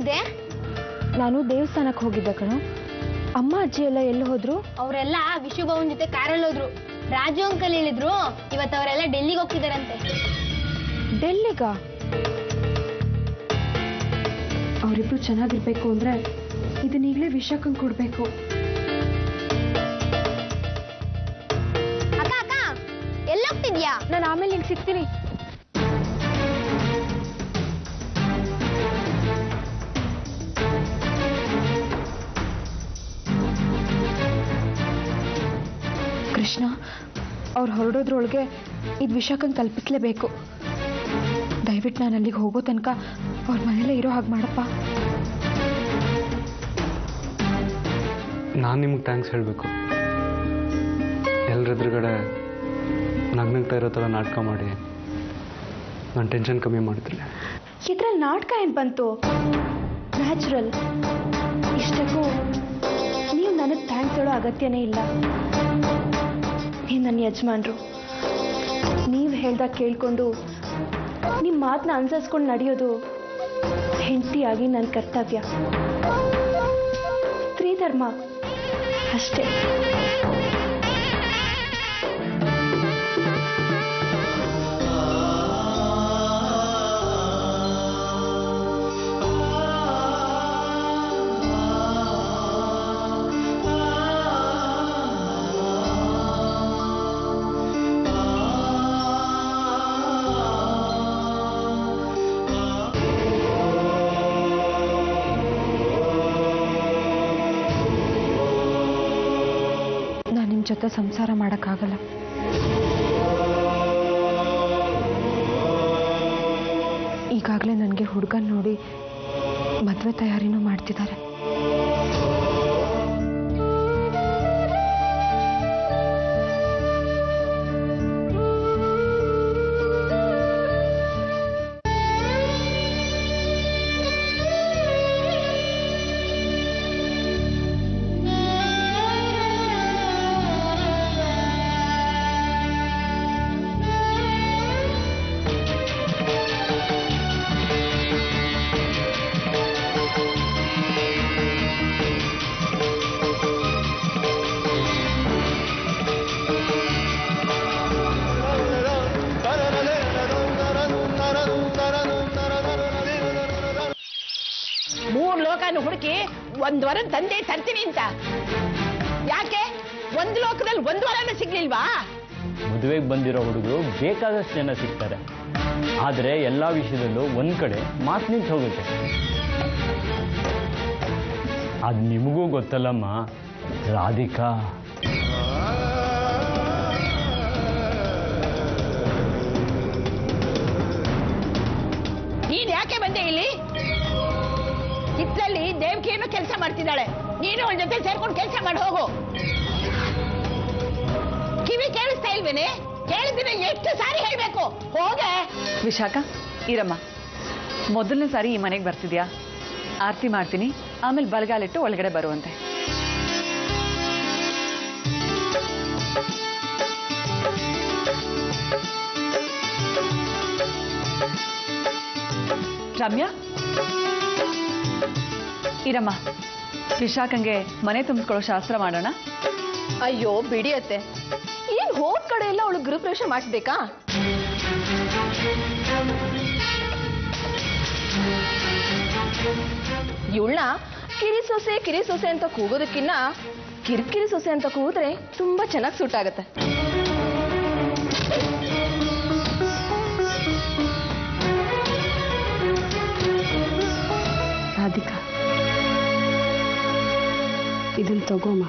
ಹೋಗಿದ್ದೆ? ನಾನು ದೇವಸ್ಥಾನಕ್ಕೆ ಹೋಗಿದ್ದೆ ಕಣೋ. ಅಮ್ಮ ಅಜ್ಜಿ ಎಲ್ಲ ಎಲ್ಲಿ ಹೋದ್ರು? ಅವರೆಲ್ಲ ವಿಶ್ವಭವನ್ ಜೊತೆ ಕಾರಲ್ಲಿ ಹೋದ್ರು. ರಾಜು ಅಂಕಲ್ ಹೇಳಿದ್ರು ಇವತ್ತು ಅವರೆಲ್ಲ ಡೆಲ್ಲಿಗೆ ಹೋಗ್ತಿದಾರಂತೆ. ಡೆಲ್ಲಿಗ? ಅವರಿಬ್ರು ಚೆನ್ನಾಗಿರ್ಬೇಕು ಅಂದ್ರೆ ಇದನ್ನೀಗಲೇ ವಿಶಾಖಂಗೆ ಕೊಡ್ಬೇಕು. ಅಕ್ಕ ಅಕ್ಕ ಎಲ್ಲೋಗ್ತಿದ್ಯಾ? ನಾನು ಆಮೇಲೆ ನಿಂಗೆ ಸಿಗ್ತೀನಿ. ಕೃಷ್ಣ, ಅವ್ರು ಹೊರಡೋದ್ರೊಳಗೆ ಇದು ವಿಶಾಖಂಗೆ ತಲುಪಿಸ್ಲೇಬೇಕು. ದಯವಿಟ್ಟು ನಾನು ಅಲ್ಲಿಗೆ ಹೋಗೋ ತನಕ ಅವ್ರ ಮನೇಲೇ ಇರೋ ಹಾಗೆ ಮಾಡಪ್ಪ. ನಾನು ನಿಮಗೆ ಥ್ಯಾಂಕ್ಸ್ ಹೇಳಬೇಕು. ಎಲ್ಲರೆದುರುಗಡೆ ನಗ್ನಗ್ತಾ ಇರೋ ಥರ ನಾಟಕ ಮಾಡಿ ನಾನು ಟೆನ್ಷನ್ ಕಮ್ಮಿ ಮಾಡಿದ್ರಿ. ಇದ್ರಲ್ಲಿ ನಾಟಕ ಏನು ಬಂತು? ನ್ಯಾಚುರಲ್. ಇಷ್ಟಕ್ಕೂ ನೀವು ನನಗೆ ಥ್ಯಾಂಕ್ಸ್ ಹೇಳೋ ಅಗತ್ಯನೇ ಇಲ್ಲ. ನೀವು ನನ್ನ ಯಜಮಾನ್ರು. ನೀವು ಹೇಳ್ದಾಗ ಕೇಳಿಕೊಂಡು ನಿಮ್ಮ ಮಾತನ್ನ ಅನುಸರಿಸ್ಕೊಂಡು ನಡೆಯೋದು ಹೆಂಡತಿಯಾಗಿ ನನ್ನ ಕರ್ತವ್ಯ. ಸ್ತ್ರೀ ಧರ್ಮ ಅಷ್ಟೇ. ಜೊತೆ ಸಂಸಾರ ಮಾಡೋಕ್ಕಾಗಲ್ಲ. ಈಗಾಗಲೇ ನನಗೆ ಹುಡುಗನ ನೋಡಿ ಮದುವೆ ತಯಾರಿನೂ ಮಾಡ್ತಿದ್ದಾರೆ. ಹುಡುಕಿ ಒಂದ್ ವರ ತಂದೆ ತರ್ತೀನಿ ಅಂತ. ಯಾಕೆ ಒಂದ್ ಲೋಕದಲ್ಲಿ ಒಂದ್ ವರನ ಸಿಗ್ಲಿಲ್ವಾ? ಮದುವೆಗೆ ಬಂದಿರೋ ಹುಡುಗರು ಬೇಕಾದಷ್ಟು ಜನ ಸಿಗ್ತಾರೆ. ಆದ್ರೆ ಎಲ್ಲಾ ವಿಷಯದಲ್ಲೂ ಒಂದ್ ಕಡೆ ಮಾತು ನಿಂತು ಹೋಗುತ್ತೆ. ಅದ್ ನಿಮಗೂ ಗೊತ್ತಲ್ಲಮ್ಮ ರಾಧಿಕಾ. ನೀನ್ ಯಾಕೆ ಬಂದೆ ಇಲ್ಲಿ? ಇತ್ಲಲ್ಲಿ ದೇವಕಿ ಏನೋ ಕೆಲಸ ಮಾಡ್ತಿದ್ದಾಳೆ. ನೀನು ಅವಳ ಜೊತೆ ಸೇರ್ಕೊಂಡು ಕೆಲಸ ಮಾಡಿ ಹೋಗು. ಕಿವಿ ಕೇಳಿಸ್ತಾ ಇಲ್ವೇನೆ? ಕೇಳಿದ್ರೆ ಎಷ್ಟು ಸಾರಿ ಹೇಳ್ಬೇಕು? ಹೋಗೆ. ವಿಶಾಖ, ಇರಮ್ಮ. ಮೊದಲನೇ ಸಾರಿ ಈ ಮನೆಗೆ ಬರ್ತಿದ್ಯಾ? ಆರತಿ ಮಾಡ್ತೀನಿ, ಆಮೇಲೆ ಬಲಗಾಲಿಟ್ಟು ಒಳಗಡೆ ಬರುವಂತೆ. ರಮ್ಯಾ, ಇರಮ್ಮ. ವಿಶಾಖಂಗೆ ಮನೆ ತುಂಬಿಸ್ಕೊಳ್ಳೋ ಶಾಸ್ತ್ರ ಮಾಡೋಣ. ಅಯ್ಯೋ ಬಿಡಿಯತ್ತೆ, ಏನ್ ಹೋದ್ ಕಡೆ ಎಲ್ಲ ಅವಳು ಗೃಹಪ್ರವೇಶ ಮಾಡಿಸ್ಬೇಕಾ? ಇವಳನ್ನ ಕಿರಿ ಸೊಸೆ ಅಂತ ಕೂಗೋದಕ್ಕಿನ್ನ ಕಿರಿಕಿರಿ ಸೊಸೆ ಅಂತ ಕೂಗಿದ್ರೆ ತುಂಬಾ ಚೆನ್ನಾಗಿ ಸೂಟ್ ಆಗತ್ತೆ. ರಾಧಿಕಾ, ಇದನ್ನ ತಗೋಮ್ಮ.